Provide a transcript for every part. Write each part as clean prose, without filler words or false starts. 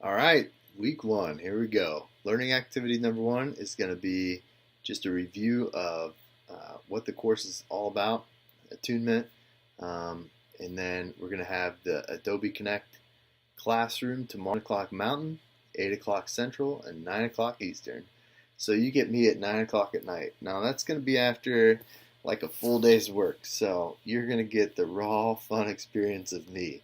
All right, week one, here we go. Learning activity number one is going to be just a review of what the course is all about, attunement, and then we're going to have the Adobe Connect classroom tomorrow, 1 o'clock Mountain, 8 o'clock Central, and 9 o'clock Eastern. So you get me at 9 o'clock at night. Now that's going to be after like a full day's work, so you're going to get the raw, fun experience of me.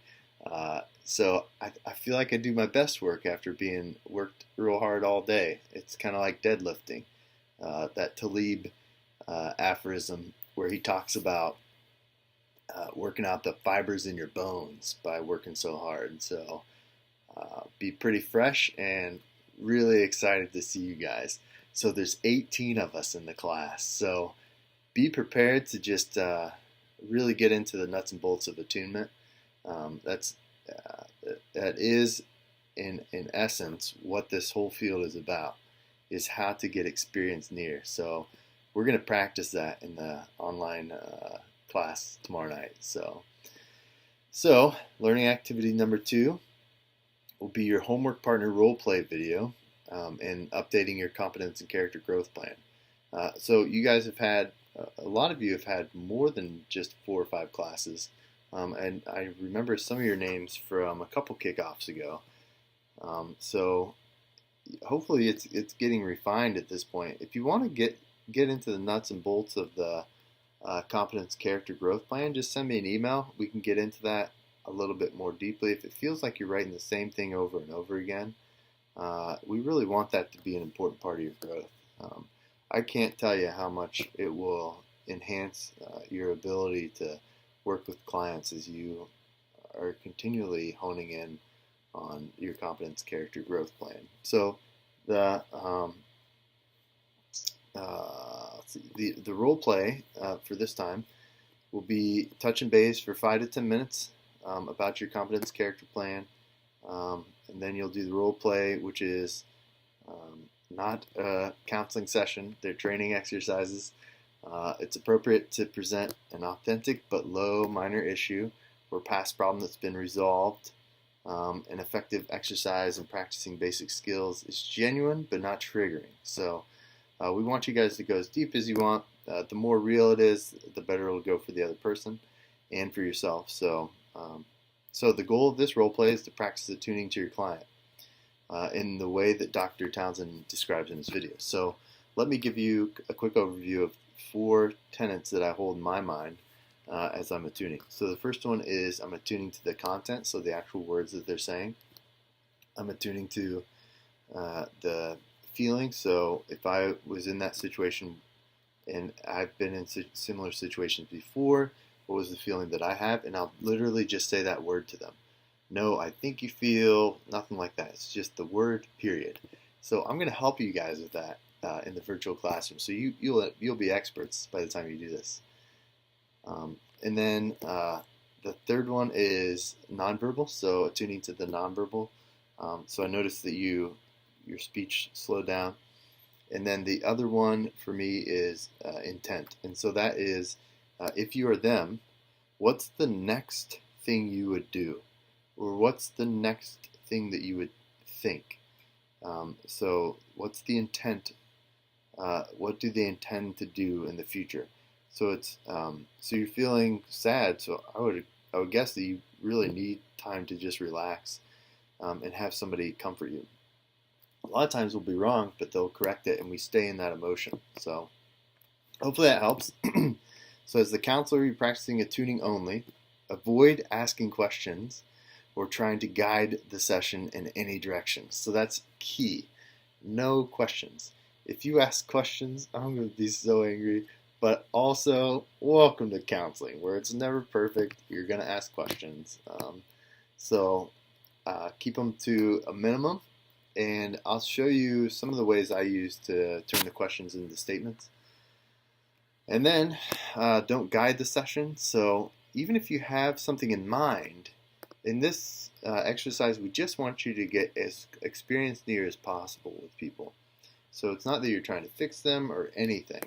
So I feel like I do my best work after being worked real hard all day. It's kind of like deadlifting. That Talib aphorism where he talks about working out the fibers in your bones by working so hard. So be pretty fresh and really excited to see you guys. So there's 18 of us in the class. So be prepared to just really get into the nuts and bolts of attunement. That's that is in essence what this whole field is about, is how to get experience near. So we're going to practice that in the online class tomorrow night. So learning activity number two will be your homework partner role play video and updating your competence and character growth plan. So you guys have had, a lot of you have had more than just 4 or 5 classes. And I remember some of your names from a couple kickoffs ago. So hopefully it's getting refined at this point. If you want to get into the nuts and bolts of the competence character growth plan, just send me an email. We can get into that a little bit more deeply. If it feels like you're writing the same thing over and over again, we really want that to be an important part of your growth. I can't tell you how much it will enhance your ability to work with clients as you are continually honing in on your competence character growth plan. So the the role play for this time will be touch and base for 5 to 10 minutes about your competence character plan, and then you'll do the role play, which is not a counseling session. They're training exercises. It's appropriate to present an authentic but low minor issue or past problem that's been resolved. An effective exercise in practicing basic skills is genuine but not triggering. So we want you guys to go as deep as you want. The more real it is, the better it'll go for the other person and for yourself. So the goal of this role play is to practice attuning to your client in the way that Dr. Townsend describes in his video. So let me give you a quick overview of 4 tenets that I hold in my mind as I'm attuning. So the first one is I'm attuning to the content, so the actual words that they're saying. I'm attuning to the feeling. So if I was in that situation and I've been in similar situations before, what was the feeling that I have? And I'll literally just say that word to them. No, I think you feel, nothing like that. It's just the word, period. So I'm going to help you guys with that in the virtual classroom. So you'll be experts by the time you do this. And then the third one is nonverbal. So attuning to the nonverbal. So I noticed that your speech slowed down. And then the other one for me is intent. And so that is, if you are them, what's the next thing you would do? Or what's the next thing that you would think? So what's the intent? What do they intend to do in the future? So it's so you're feeling sad. So I would guess that you really need time to just relax and have somebody comfort you. A lot of times we'll be wrong, but they'll correct it, and we stay in that emotion. So hopefully that helps. So as the counselor, you're practicing attuning only. Avoid asking questions or trying to guide the session in any direction. So that's key. No questions. If you ask questions, I'm going to be so angry. But also, welcome to counseling, where it's never perfect. You're going to ask questions. So keep them to a minimum. And I'll show you some of the ways I use to turn the questions into statements. And then don't guide the session. So even if you have something in mind, in this exercise, we just want you to get as experienced near as possible with people. So it's not that you're trying to fix them or anything.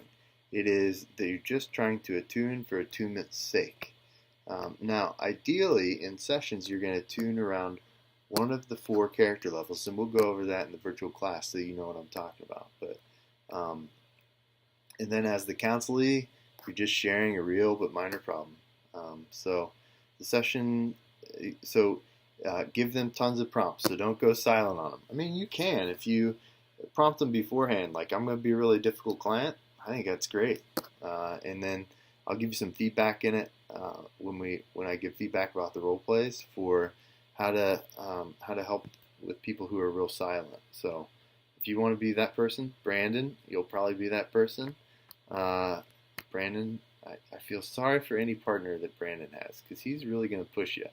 It is that you're just trying to attune for attunement's sake. Now, ideally, in sessions, you're going to tune around one of the 4 character levels, and we'll go over that in the virtual class so you know what I'm talking about. But and then as the counselee, you're just sharing a real but minor problem. So the session, give them tons of prompts. So don't go silent on them. I mean, you can if you prompt them beforehand. Like, I'm going to be a really difficult client. I think that's great. And then I'll give you some feedback in it when I give feedback about the role plays for how to help with people who are real silent. So if you want to be that person, Brandon, you'll probably be that person. Brandon, I feel sorry for any partner that Brandon has because he's really going to push you.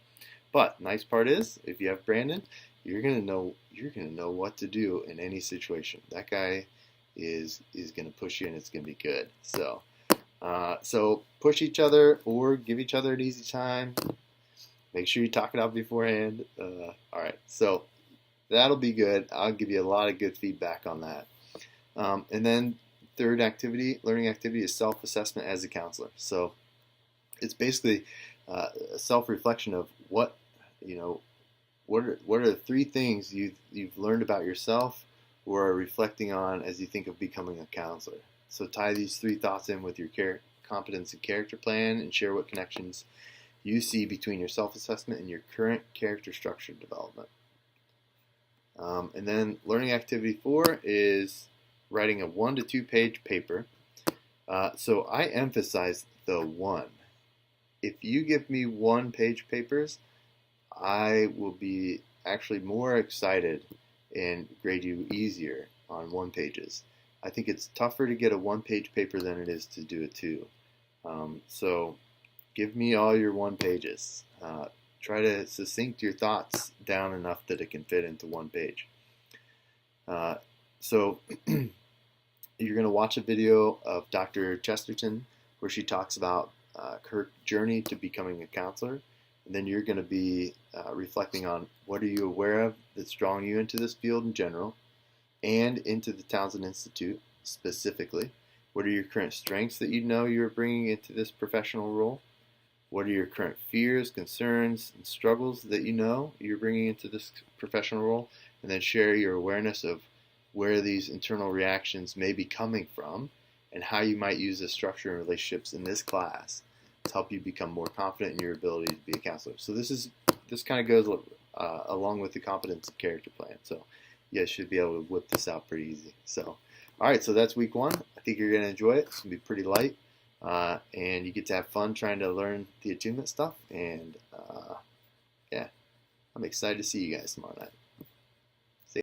But nice part is, if you have Brandon, you're gonna know what to do in any situation. That guy is going to push you, and it's going to be good. So push each other or give each other an easy time. Make sure you talk it out beforehand. All right, so that'll be good. I'll give you a lot of good feedback on that. And then third learning activity is self-assessment as a counselor. So it's basically a self-reflection of what are the 3 things you've learned about yourself or are reflecting on as you think of becoming a counselor. So tie these 3 thoughts in with your competence and character plan and share what connections you see between your self-assessment and your current character structure development. And then learning activity 4 is writing a 1 to 2 page paper. So I emphasize the 1. If you give me 1 page papers, I will be actually more excited and grade you easier on 1 pages. I think it's tougher to get a 1 page paper than it is to do a 2. So give me all your 1 pages. Try to succinct your thoughts down enough that it can fit into 1 page. So you're going to watch a video of Dr. Chesterton where she talks about her journey to becoming a counselor. And then you're going to be reflecting on what are you aware of that's drawing you into this field in general and into the Townsend Institute specifically. What are your current strengths that you know you're bringing into this professional role? What are your current fears, concerns, and struggles that you know you're bringing into this professional role? And then share your awareness of where these internal reactions may be coming from and how you might use the structure and relationships in this class to help you become more confident in your ability to be a counselor. So this kind of goes along with the competence and character plan. So you guys should be able to whip this out pretty easy. So, all right, so that's week 1. I think you're going to enjoy it. It's going to be pretty light, and you get to have fun trying to learn the attunement stuff. And yeah, I'm excited to see you guys tomorrow night.